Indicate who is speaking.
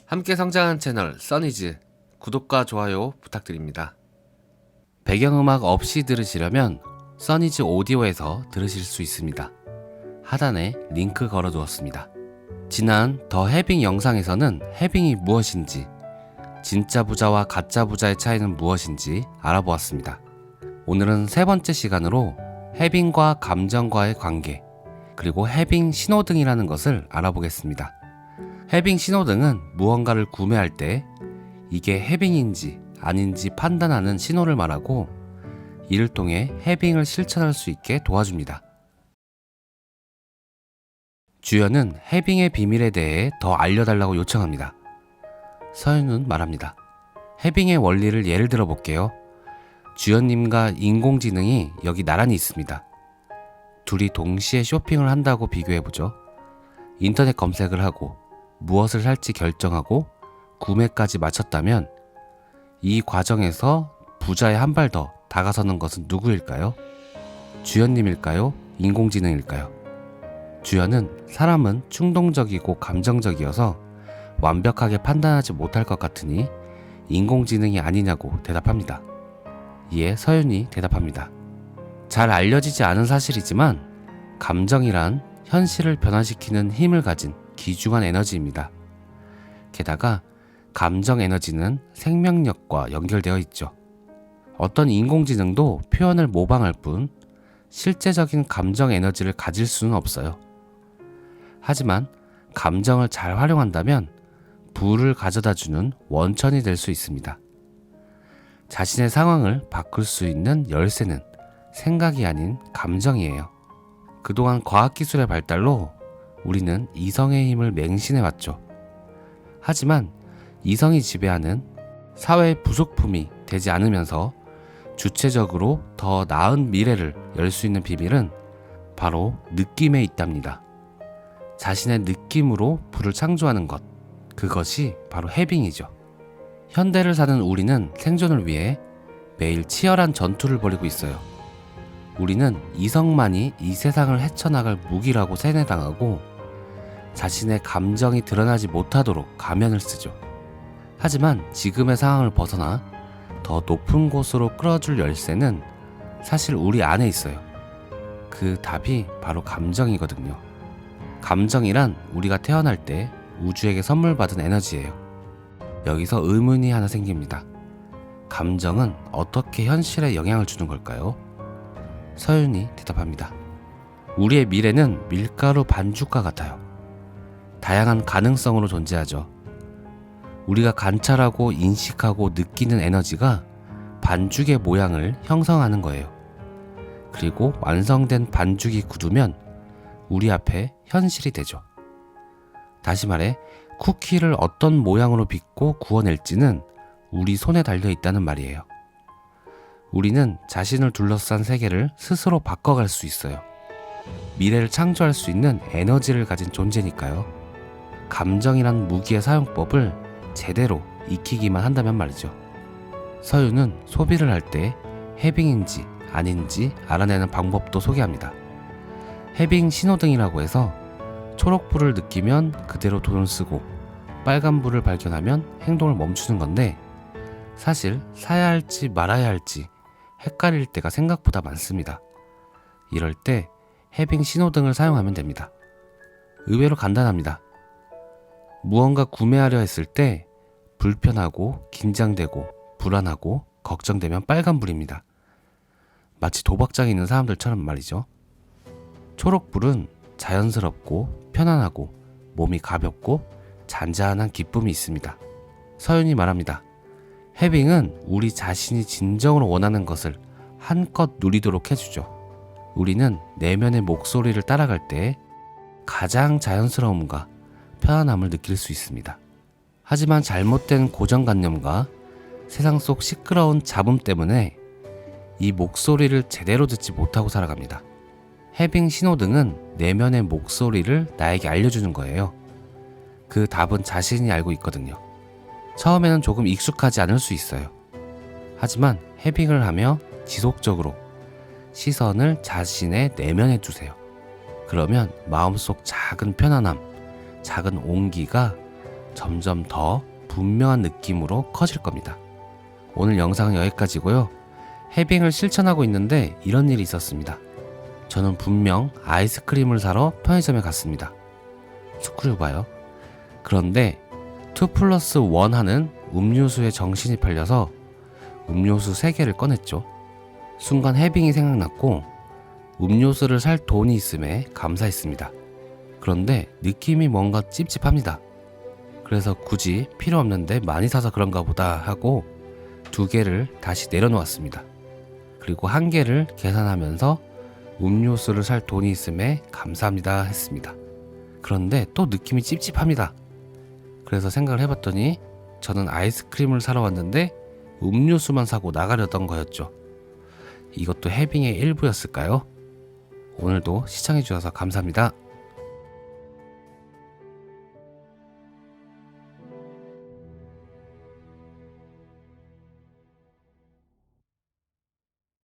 Speaker 1: 함께 성장하는 채널 써니즈 구독과 좋아요 부탁드립니다. 배경음악 없이 들으시려면 써니즈 오디오에서 들으실 수 있습니다. 하단에 링크 걸어두었습니다. 지난 더 해빙 영상에서는 해빙이 무엇인지, 진짜 부자와 가짜 부자의 차이는 무엇인지 알아보았습니다. 오늘은 세 번째 시간으로 해빙과 감정과의 관계, 그리고 해빙 신호등이라는 것을 알아보겠습니다. 해빙 신호등은 무언가를 구매할 때 이게 해빙인지 아닌지 판단하는 신호를 말하고, 이를 통해 해빙을 실천할 수 있게 도와줍니다. 주연은 해빙의 비밀에 대해 더 알려달라고 요청합니다. 서윤은 말합니다. 해빙의 원리를 예를 들어 볼게요. 주연님과 인공지능이 여기 나란히 있습니다. 둘이 동시에 쇼핑을 한다고 비교해보죠. 인터넷 검색을 하고 무엇을 살지 결정하고 구매까지 마쳤다면 이 과정에서 부자에 한 발 더 다가서는 것은 누구일까요? 주연님일까요? 인공지능일까요? 주연은 사람은 충동적이고 감정적이어서 완벽하게 판단하지 못할 것 같으니 인공지능이 아니냐고 대답합니다. 이에 서윤이 대답합니다. 잘 알려지지 않은 사실이지만 감정이란 현실을 변화시키는 힘을 가진 귀중한 에너지입니다. 게다가 감정 에너지는 생명력과 연결되어 있죠. 어떤 인공지능도 표현을 모방할 뿐 실제적인 감정 에너지를 가질 수는 없어요. 하지만 감정을 잘 활용한다면 부를 가져다주는 원천이 될 수 있습니다. 자신의 상황을 바꿀 수 있는 열쇠는 생각이 아닌 감정이에요. 그동안 과학기술의 발달로 우리는 이성의 힘을 맹신해왔죠. 하지만 이성이 지배하는 사회의 부속품이 되지 않으면서 주체적으로 더 나은 미래를 열 수 있는 비밀은 바로 느낌에 있답니다. 자신의 느낌으로 부를 창조하는 것, 그것이 바로 해빙이죠. 현대를 사는 우리는 생존을 위해 매일 치열한 전투를 벌이고 있어요. 우리는 이성만이 이 세상을 헤쳐나갈 무기라고 세뇌당하고 자신의 감정이 드러나지 못하도록 가면을 쓰죠. 하지만 지금의 상황을 벗어나 더 높은 곳으로 끌어줄 열쇠는 사실 우리 안에 있어요. 그 답이 바로 감정이거든요. 감정이란 우리가 태어날 때 우주에게 선물 받은 에너지예요. 여기서 의문이 하나 생깁니다. 감정은 어떻게 현실에 영향을 주는 걸까요? 서윤이 대답합니다. 우리의 미래는 밀가루 반죽과 같아요. 다양한 가능성으로 존재하죠. 우리가 관찰하고 인식하고 느끼는 에너지가 반죽의 모양을 형성하는 거예요. 그리고 완성된 반죽이 굳으면 우리 앞에 현실이 되죠. 다시 말해, 쿠키를 어떤 모양으로 빚고 구워낼지는 우리 손에 달려 있다는 말이에요. 우리는 자신을 둘러싼 세계를 스스로 바꿔갈 수 있어요. 미래를 창조할 수 있는 에너지를 가진 존재니까요. 감정이란 무기의 사용법을 제대로 익히기만 한다면 말이죠. 서윤은 소비를 할 때 해빙인지 아닌지 알아내는 방법도 소개합니다. 해빙 신호등이라고 해서 초록불을 느끼면 그대로 돈을 쓰고 빨간불을 발견하면 행동을 멈추는 건데, 사실 사야 할지 말아야 할지 헷갈릴 때가 생각보다 많습니다. 이럴 때 해빙 신호등을 사용하면 됩니다. 의외로 간단합니다. 무언가 구매하려 했을 때 불편하고 긴장되고 불안하고 걱정되면 빨간불입니다. 마치 도박장에 있는 사람들처럼 말이죠. 초록불은 자연스럽고 편안하고 몸이 가볍고 잔잔한 기쁨이 있습니다. 서윤이 말합니다. 해빙은 우리 자신이 진정으로 원하는 것을 한껏 누리도록 해주죠. 우리는 내면의 목소리를 따라갈 때 가장 자연스러움과 편안함을 느낄 수 있습니다. 하지만 잘못된 고정관념과 세상 속 시끄러운 잡음 때문에 이 목소리를 제대로 듣지 못하고 살아갑니다. 해빙 신호등은 내면의 목소리를 나에게 알려주는 거예요. 그 답은 자신이 알고 있거든요. 처음에는 조금 익숙하지 않을 수 있어요. 하지만 해빙을 하며 지속적으로 시선을 자신의 내면에 두세요. 그러면 마음속 작은 편안함, 작은 온기가 점점 더 분명한 느낌으로 커질 겁니다. 오늘 영상은 여기까지고요. 해빙을 실천하고 있는데 이런 일이 있었습니다. 저는 분명 아이스크림을 사러 편의점에 갔습니다. 스크류바요. 그런데 2+1 하는 음료수에 정신이 팔려서 음료수 3개를 꺼냈죠. 순간 해빙이 생각났고 음료수를 살 돈이 있음에 감사했습니다. 그런데 느낌이 뭔가 찝찝합니다. 그래서 굳이 필요 없는데 많이 사서 그런가 보다 하고 2개를 다시 내려놓았습니다. 그리고 1개를 계산하면서 음료수를 살 돈이 있음에 감사합니다 했습니다. 그런데 또 느낌이 찝찝합니다. 그래서 생각을 해봤더니 저는 아이스크림을 사러 왔는데 음료수만 사고 나가려던 거였죠. 이것도 해빙의 일부였을까요? 오늘도 시청해주셔서 감사합니다.